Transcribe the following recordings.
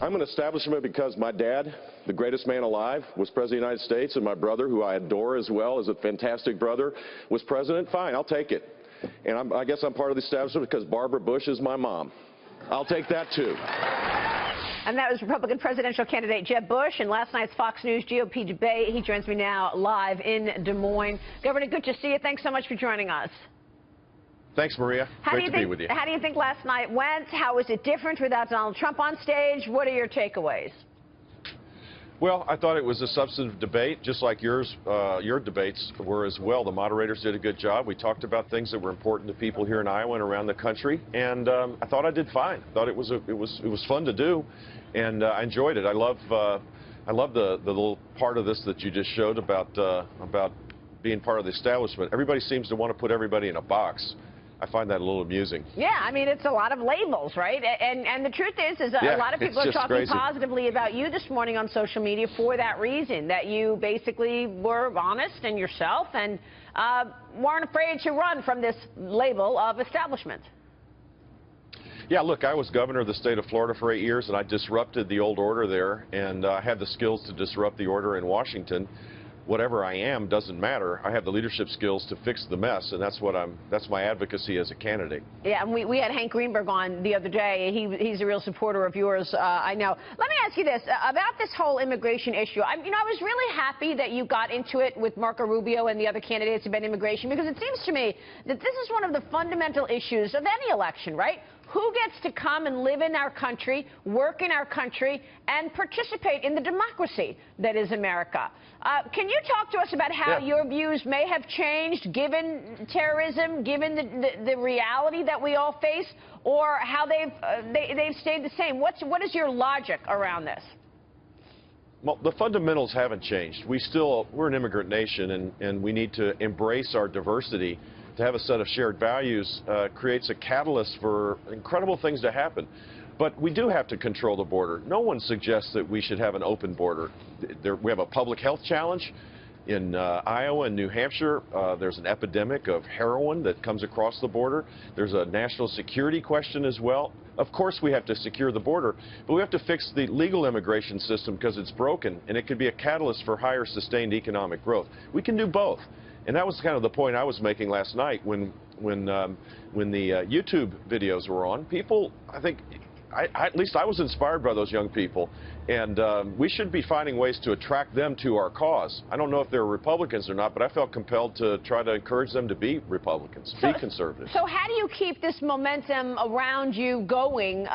I'm an establishment because my dad, the greatest man alive, was president of the United States, and my brother, who I adore as well, is a fantastic brother, was president. Fine, I'll take it. And I guess I'm part of the establishment because Barbara Bush is my mom. I'll take that, too. And that was Republican presidential candidate Jeb Bush in last night's Fox News GOP debate. He joins me now live in Des Moines. Governor, good to see you. Thanks so much for joining us. Thanks, Maria. Great to be with you. How do you think last night went? How was it different without Donald Trump on stage? What are your takeaways? Well, I thought it was a substantive debate, just like yours. Your debates were as well. The moderators did a good job. We talked about things that were important to people here in Iowa and around the country, and I thought I did fine. I thought it was fun to do, and I enjoyed it. I love the little part of this that you just showed about being part of the establishment. Everybody seems to want to put everybody in a box. I find that a little amusing. Yeah, I mean, it's a lot of labels, right? And the truth is a lot of people are talking positively about you this morning on social media for that reason, that you basically were honest and yourself and weren't afraid to run from this label of establishment. Yeah, look, I was governor of the state of Florida for 8 years, and I disrupted the old order there, and I had the skills to disrupt the order in Washington. Whatever I am doesn't matter. I have the leadership skills to fix the mess, and that's my advocacy as a candidate. Yeah, and we had Hank Greenberg on the other day. He's a real supporter of yours, I know. Let me ask you this about this whole immigration issue. I was really happy that you got into it with Marco Rubio and the other candidates about immigration, because it seems to me that this is one of the fundamental issues of any election, right? Who gets to come and live in our country, work in our country, and participate in the democracy that is America? Can you talk to us about how your views may have changed given terrorism, given the reality that we all face, or how they've stayed the same? What is your logic around this? Well, the fundamentals haven't changed. We're an immigrant nation, and we need to embrace our diversity. To have a set of shared values creates a catalyst for incredible things to happen. But we do have to control the border. No one suggests that we should have an open border. We have a public health challenge in Iowa and New Hampshire. There's an epidemic of heroin that comes across the border. There's a national security question as well. Of course we have to secure the border, but we have to fix the legal immigration system because it's broken, and it could be a catalyst for higher sustained economic growth. We can do both. And that was kind of the point I was making last night when the YouTube videos were on. People, I think, at least I was inspired by those young people, and we should be finding ways to attract them to our cause. I don't know if they're Republicans or not, but I felt compelled to try to encourage them to be Republicans, be conservative. So how do you keep this momentum around you going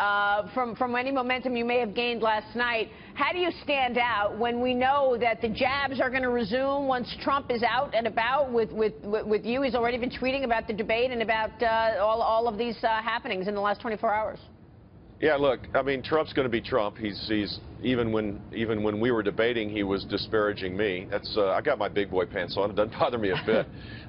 from any momentum you may have gained last night? How do you stand out when we know that the jabs are going to resume once Trump is out and about with you? He's already been tweeting about the debate and about all of these happenings in the last 24 hours. Yeah, look, I mean, Trump's going to be Trump. He's even when we were debating, he was disparaging me. I got my big boy pants on. It doesn't bother me a bit.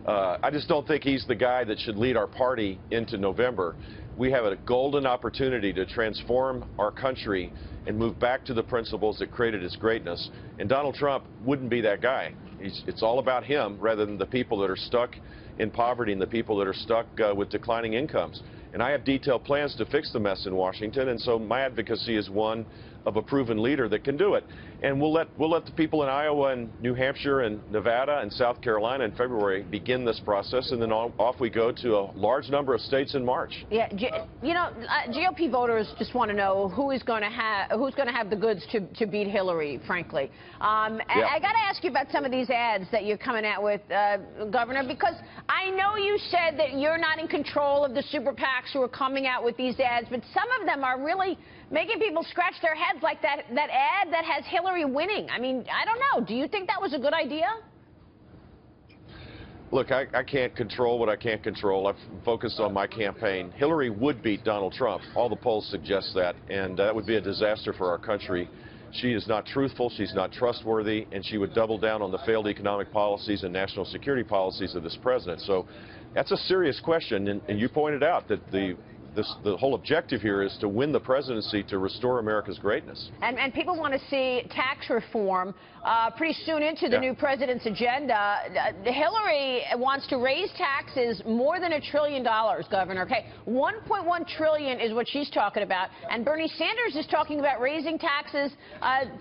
I just don't think he's the guy that should lead our party into November. We have a golden opportunity to transform our country and move back to the principles that created its greatness. And Donald Trump wouldn't be that guy. It's all about him rather than the people that are stuck in poverty and the people that are stuck with declining incomes. And I have detailed plans to fix the mess in Washington, and so my advocacy is one of a proven leader that can do it. And we'll let the people in Iowa and New Hampshire and Nevada and South Carolina in February begin this process, and then off we go to a large number of states in March. Yeah, GOP voters just want to know who's going to have the goods to beat Hillary, frankly. I got to ask you about some of these ads that you're coming out with, Governor, because I know you said that you're not in control of the super PACs who are coming out with these ads, but some of them are really making people scratch their heads, like that ad that has Hillary winning. I mean, I don't know. Do you think that was a good idea? Look, I can't control what I can't control. I've focused on my campaign. Hillary would beat Donald Trump. All the polls suggest that, and that would be a disaster for our country. She is not truthful, she's not trustworthy, and she would double down on the failed economic policies and national security policies of this president. So that's a serious question, and you pointed out that the the whole objective here is to win the presidency to restore America's greatness. And people want to see tax reform pretty soon into the new president's agenda. Hillary wants to raise taxes more than $1 trillion, Governor. Okay, $1.1 trillion is what she's talking about, and Bernie Sanders is talking about raising taxes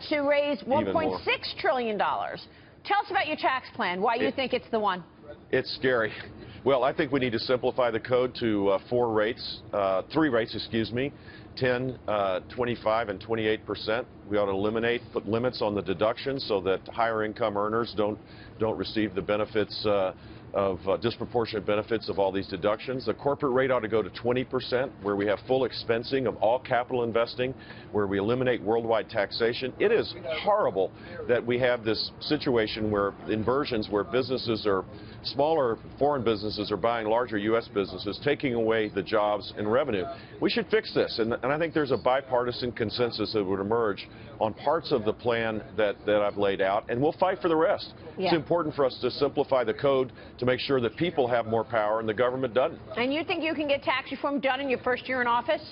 to raise $1.6 trillion. Tell us about your tax plan, why you think it's the one. It's scary. Well, I think we need to simplify the code to three rates, excuse me, 10, 25, and 28%. We ought to eliminate, put limits on the deductions so that higher income earners don't receive the benefits disproportionate benefits of all these deductions. The corporate rate ought to go to 20%, where we have full expensing of all capital investing, where we eliminate worldwide taxation. It is horrible that we have this situation where inversions, where businesses are smaller foreign businesses are buying larger U.S. businesses, taking away the jobs and revenue. We should fix this, and I think there's a bipartisan consensus that would emerge on parts of the plan that I've laid out, and we'll fight for the rest. Yeah. It's important for us to simplify the code to make sure that people have more power and the government doesn't. And you think you can get tax reform done in your first year in office?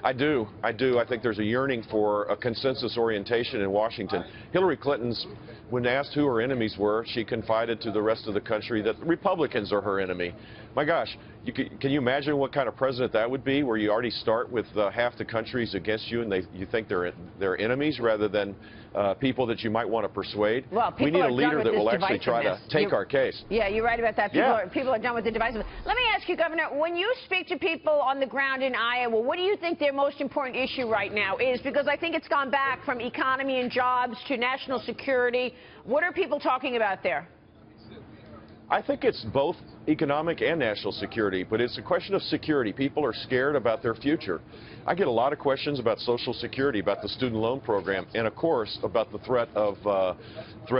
I do. I think there's a yearning for a consensus orientation in Washington. Hillary Clinton's, when asked who her enemies were, she confided to the rest of the country that the Republicans are her enemy. My gosh, can you imagine what kind of president that would be, where you already start with half the country's against you and you think they're enemies rather than people that you might want to persuade? Well, we need a leader that will actually try to take our case. Yeah, you're right about that. People are done with the divisiveness. Let me ask you, Governor, when you speak to people on the ground in Iowa, what do you think their most important issue right now is? Because I think it's gone back from economy and jobs to national security. What are people talking about there? I think it's both economic and national security, but it's a question of security. People are scared about their future. I get a lot of questions about Social Security, about the student loan program, and of course about the threat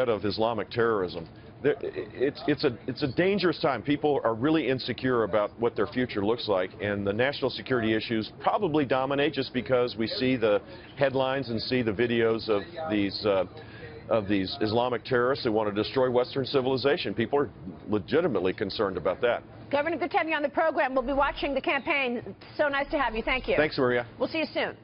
of Islamic terrorism. It's a dangerous time. People are really insecure about what their future looks like, and the national security issues probably dominate just because we see the headlines and see the videos of these Islamic terrorists that want to destroy Western civilization. People are legitimately concerned about that. Governor, good to have you on the program. We'll be watching the campaign. So nice to have you. Thank you. Thanks, Maria. We'll see you soon.